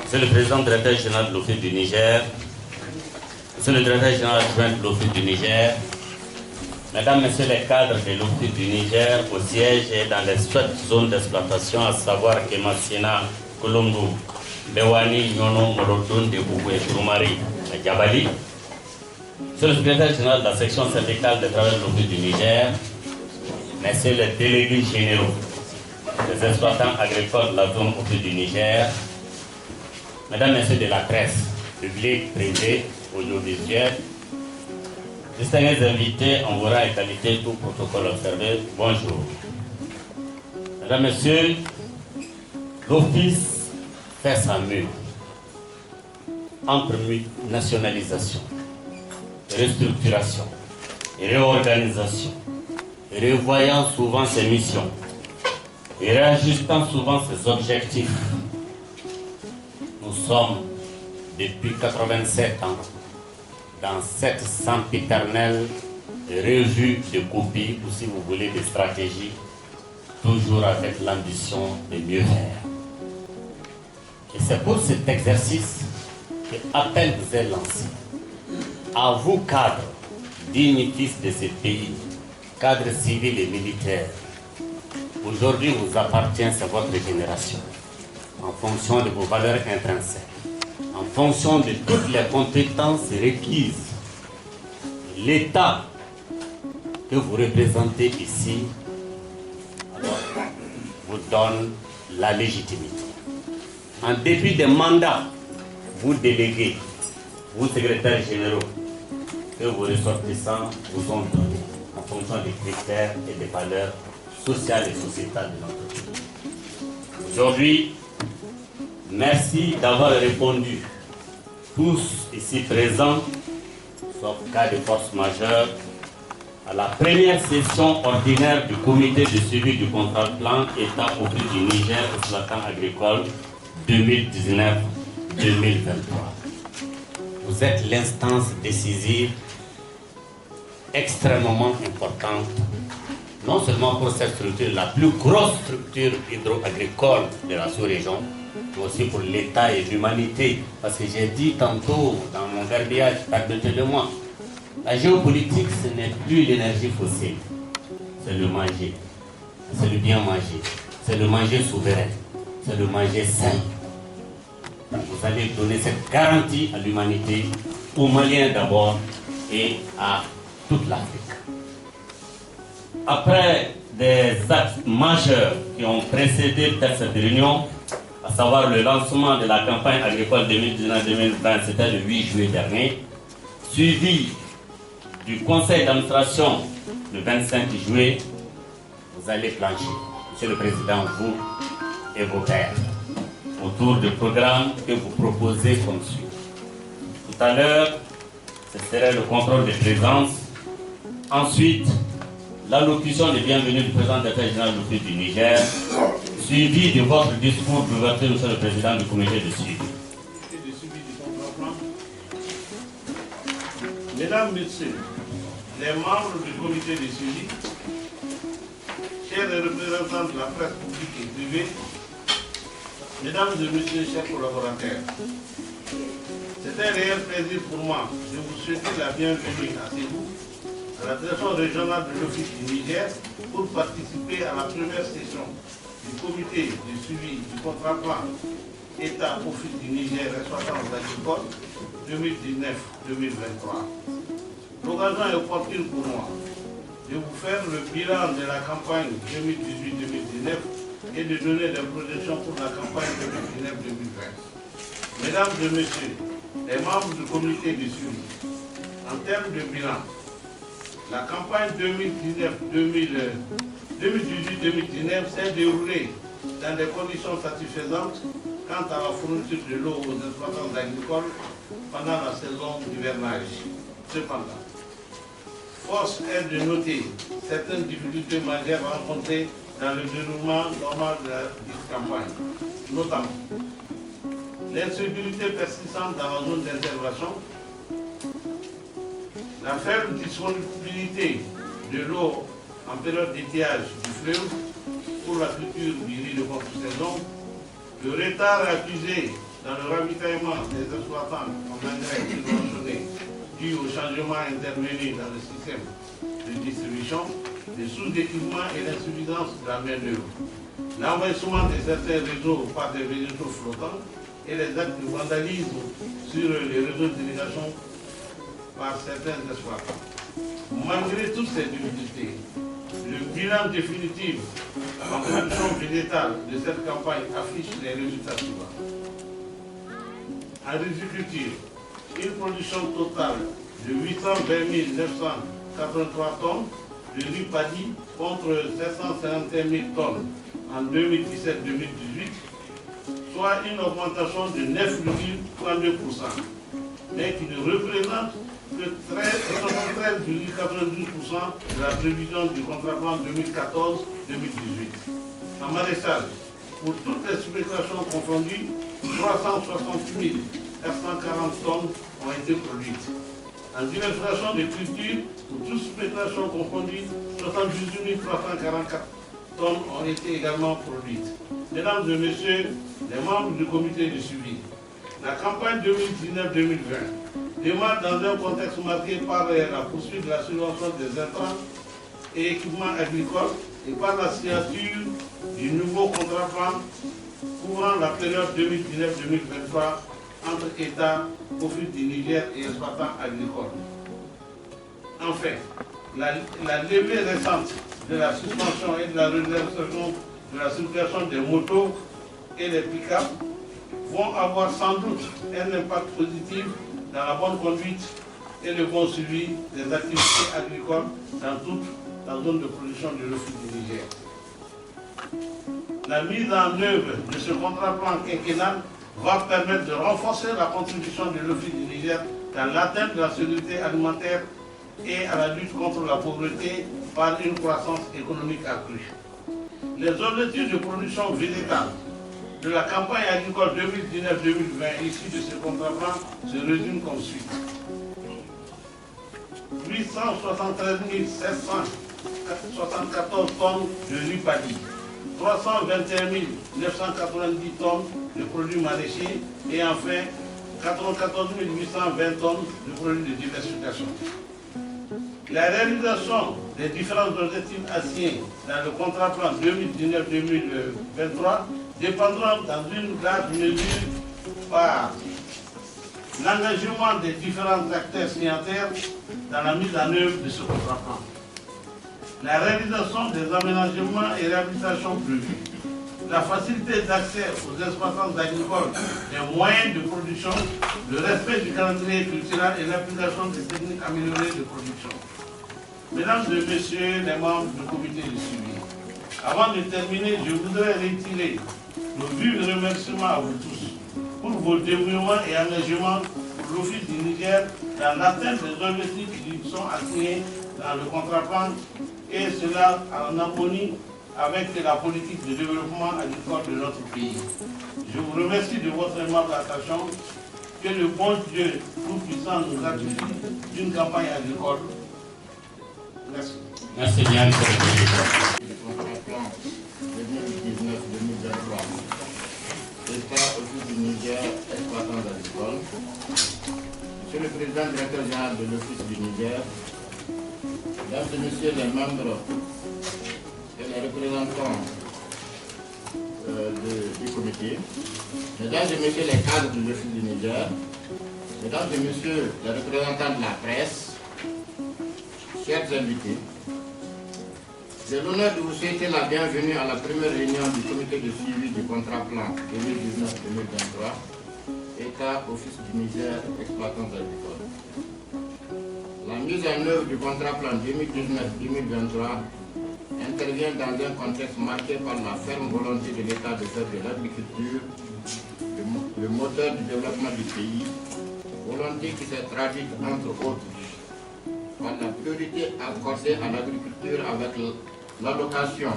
Monsieur le président directeur général de l'Office du Niger, Monsieur le directeur général adjoint de l'Office du Niger, Mesdames, Messieurs les cadres de l'Office du Niger au siège et dans les 7 zones d'exploitation, à savoir Kemassina, Kolombo, Bewani, Nyono, Morodon, Debougou et Tourmari, à Djabali, Monsieur le secrétaire général de la section syndicale de travail de l'Office du Niger, Messieurs les délégués généraux des exploitants agricoles de la zone Office du Niger, Mesdames, Messieurs de la presse, publique, privée, audiovisuelle, distingués invités en vos rangs et qualité, tout protocole observé, bonjour. Mesdames, Messieurs, l'Office fait sa mue entre nationalisation, restructuration, réorganisation, revoyant souvent ses missions et réajustant souvent ses objectifs. Nous sommes depuis 87 ans dans cette sempiternelle revue de copies ou si vous voulez des stratégies, toujours avec l'ambition de mieux faire. Et c'est pour cet exercice que appel vous est lancé. À vous cadres, dignitistes de ce pays, cadres civils et militaires, aujourd'hui vous appartient, c'est votre génération. En fonction de vos valeurs intrinsèques, en fonction de toutes les compétences requises, l'État que vous représentez ici alors, vous donne la légitimité. En dépit des mandats, vous délégués, vous secrétaires généraux, que vos ressortissants vous ont donné en fonction des critères et des valeurs sociales et sociétales de notre pays. Aujourd'hui, merci d'avoir répondu, tous ici présents, sauf cas de force majeure, à la première session ordinaire du comité de suivi du contrat de plan État Office du Niger exploitant agricole 2019-2023. Vous êtes l'instance décisive extrêmement importante, non seulement pour cette structure, la plus grosse structure hydro-agricole de la sous-région, mais aussi pour l'État et l'humanité. Parce que j'ai dit tantôt dans mon gardiage, permettez-le-moi, la géopolitique, ce n'est plus l'énergie fossile, c'est le manger, c'est le bien manger, c'est le manger souverain, c'est le manger sain. Vous allez donner cette garantie à l'humanité, aux Maliens d'abord et à toute l'Afrique. Après des actes majeurs qui ont précédé cette réunion, à savoir le lancement de la campagne agricole 2019-2020, c'était le 8 juillet dernier, suivi du conseil d'administration le 25 juillet, vous allez plancher, Monsieur le Président, vous et vos pairs, autour du programme que vous proposez comme suit. Tout à l'heure, ce serait le contrôle des présences. Ensuite, l'allocution de bienvenue du président de l'État général de l'Office du Niger, suivi de votre discours d'ouverture, Monsieur le Président du comité de suivi. Mesdames, Messieurs, les membres du comité de suivi, chers représentants de la presse publique et privée, Mesdames et Messieurs, chers collaborateurs, c'est un réel plaisir pour moi de vous souhaiter la bienvenue à Ségou, à la direction régionale de l'Office du Niger, pour participer à la première session du comité de suivi du contrat plan État Office du Niger exploitant agricole 2019-2023. L'occasion est opportune pour moi de vous faire le bilan de la campagne 2018-2019 et de donner des projections pour la campagne 2019-2020. Mesdames et Messieurs, les membres du comité de suivi, en termes de bilan, la campagne 2019-2020 2018-2019 s'est déroulée dans des conditions satisfaisantes quant à la fourniture de l'eau aux exploitants agricoles pendant la saison d'hivernage. Cependant, force est de noter certaines difficultés majeures rencontrées dans le déroulement normal de la campagne, notamment l'insécurité persistante dans la zone d'intervention, la faible disponibilité de l'eau en période d'étiage du fleuve pour la culture du riz de contre-saison, le retard accusé dans le ravitaillement des exploitants en engrais subventionnés dû au changement intervenu dans le système de distribution, le sous-équipement et l'insuffisance de la main-d'œuvre, l'envahissement de certains réseaux par des végétaux flottants et les actes de vandalisme sur les réseaux d'irrigation par certains exploitants. Malgré toutes ces difficultés, le bilan définitif en production végétale de cette campagne affiche les résultats suivants. En riziculture, une production totale de 820 983 tonnes de riz paddy contre 751 000 tonnes en 2017-2018, soit une augmentation de 9,32%, mais qui ne représente que 13,92% de la prévision du contrat 2014-2018. En maraîchage, pour toutes les spéculations confondues, 368 440 tonnes ont été produites. En diversification des cultures, pour toutes spéculations confondues, 78 344 tonnes ont été également produites. Mesdames et messieurs, les membres du comité de suivi, la campagne 2019-2020 démarre dans un contexte marqué par la poursuite de la subvention des intrants et équipements agricoles et par la signature du nouveau contrat-plan couvrant la période 2019-2023 entre État, Office du Niger et exploitants agricoles. Enfin, la levée récente de la suspension et de la réservation de la circulation des motos et des pick-up vont avoir sans doute un impact positif dans la bonne conduite et le bon suivi des activités agricoles dans toute la zone de production de l'Office du Niger. La mise en œuvre de ce contrat-plan quinquennal va permettre de renforcer la contribution de l'Office du Niger dans l'atteinte de la sécurité alimentaire et à la lutte contre la pauvreté par une croissance économique accrue. Les objectifs de production végétale de la campagne agricole 2019-2020 issue de ce contrat-plan se résument comme suit. 873 774 tonnes de riz paddy, 321 990 tonnes de produits maraîchers et enfin 94 820 tonnes de produits de diversification. La réalisation des différents objectifs assignés dans le contrat-plan 2019-2023 dépendront dans une large mesure par l'engagement des différents acteurs signataires dans la mise en œuvre de ce contrat-plan, la réalisation des aménagements et réhabilitations prévus, la facilité d'accès aux exploitants agricoles des moyens de production, le respect du calendrier culturel et l'application des techniques améliorées de production. Mesdames et messieurs les membres du comité de suivi, avant de terminer, je voudrais retirer nos vifs remerciements à vous tous pour vos dévouements et engagements pour l'Office du Niger dans l'atteinte des objectifs qui lui sont assignés dans le contrat-plan et cela en harmonie avec la politique de développement agricole de notre pays. Je vous remercie de votre aimable attention. Que le bon Dieu tout-puissant nous gratifie d'une campagne agricole. Merci. Merci bien, monsieur le président. Le contrat-plan 2019-2023, État, Office du Niger, exploitants agricoles. Monsieur le Président directeur général de l'Office du Niger, Mesdames et Messieurs les membres et les représentants du comité, Mesdames et Messieurs les cadres de l'Office du Niger, Mesdames et Messieurs les représentants de la presse, chers invités, j'ai l'honneur de vous souhaiter la bienvenue à la première réunion du comité de suivi du contrat-plan 2019-2023, État, Office du Niger, exploitants agricoles. La mise en œuvre du contrat-plan 2019-2023 intervient dans un contexte marqué par la ferme volonté de l'État de faire de l'agriculture le moteur du développement du pays, volonté qui s'est traduite entre autres par la priorité accordée à l'agriculture avec l'allocation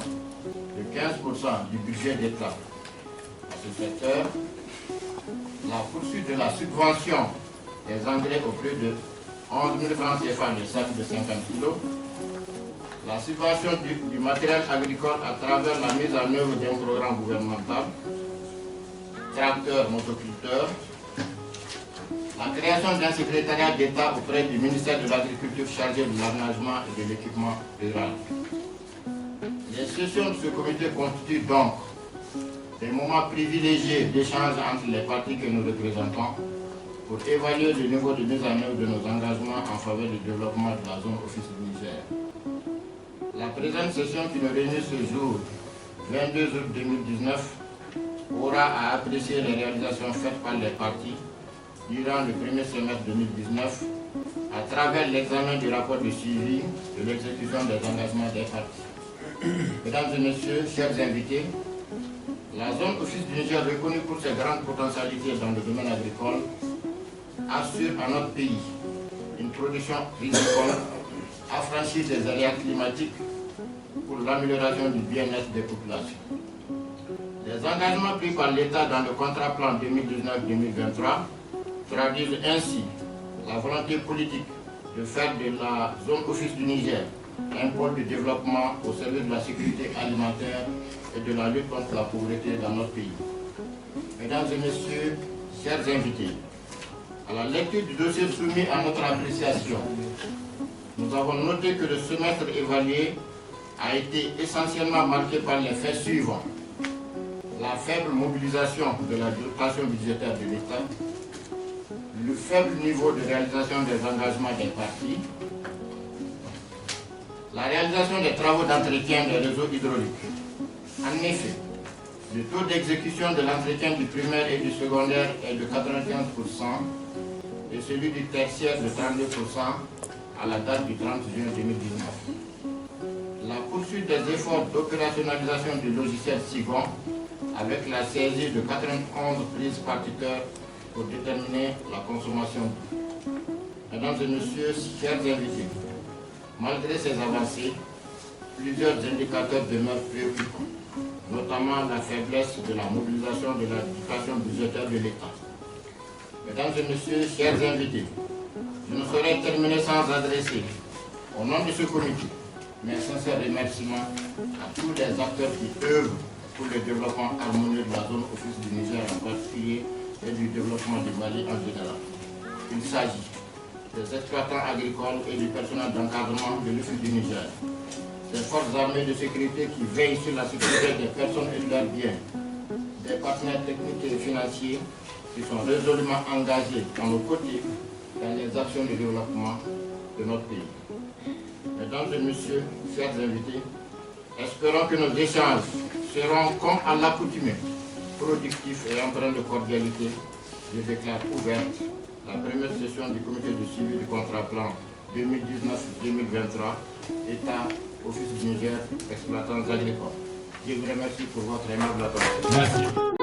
de 15% du budget d'État à ce secteur, la poursuite de la subvention des engrais au prix de 11 000 francs CFA le sac de 50 kg, la subvention du matériel agricole à travers la mise en œuvre d'un programme gouvernemental, tracteurs, motoculteurs, la création d'un secrétariat d'État auprès du ministère de l'Agriculture chargé de l'aménagement et de l'équipement rural. Les sessions de ce comité constituent donc des moments privilégiés d'échange entre les partis que nous représentons pour évaluer le niveau de mise en œuvre de nos engagements en faveur du développement de la zone office du Niger. La présente session qui nous réunit ce jour, 22 août 2019, aura à apprécier les réalisations faites par les partis durant le premier semestre 2019 à travers l'examen du rapport de suivi de l'exécution des engagements des partis. Mesdames et messieurs, chers invités, la zone office du Niger, reconnue pour ses grandes potentialités dans le domaine agricole, assure à notre pays une production agricole affranchie des aléas climatiques pour l'amélioration du bien-être des populations. Les engagements pris par l'État dans le contrat plan 2019-2023 traduisent ainsi la volonté politique de faire de la zone office du Niger un pôle de développement au service de la sécurité alimentaire et de la lutte contre la pauvreté dans notre pays. Mesdames et messieurs, chers invités, à la lecture du dossier soumis à notre appréciation, nous avons noté que le semestre évalué a été essentiellement marqué par les faits suivants: la faible mobilisation de la dotation budgétaire de l'État, le faible niveau de réalisation des engagements des partis, la réalisation des travaux d'entretien des réseaux hydrauliques. En effet, le taux d'exécution de l'entretien du primaire et du secondaire est de 95% et celui du tertiaire de 32% à la date du 30 juin 2019. La poursuite des efforts d'opérationnalisation du logiciel SIGON avec la saisie de 91 prises par tuteur pour déterminer la consommation d'eau. Mesdames et messieurs, chers invités, malgré ces avancées, plusieurs indicateurs demeurent préoccupants, notamment la faiblesse de la mobilisation de la dotation budgétaire de l'État. Mesdames et messieurs, chers invités, je ne saurais terminer sans adresser, au nom de ce comité, mes sincères remerciements à tous les acteurs qui œuvrent pour le développement harmonieux de la zone office du Niger en particulier et du développement du Mali en général. Il s'agit des exploitants agricoles et du personnel d'encadrement de l'office du Niger, des forces armées de sécurité qui veillent sur la sécurité des personnes et de leurs biens, des partenaires techniques et financiers qui sont résolument engagés dans nos côtés dans les actions de développement de notre pays. Mesdames et messieurs, chers invités, espérons que nos échanges seront, comme à l'accoutumée, productifs et empreints de cordialité. Je déclare ouverte la première session du comité de suivi du contrat plan 2019-2023, État, Office du Niger, exploitants agricoles. Je vous remercie pour votre aimable attention. Merci.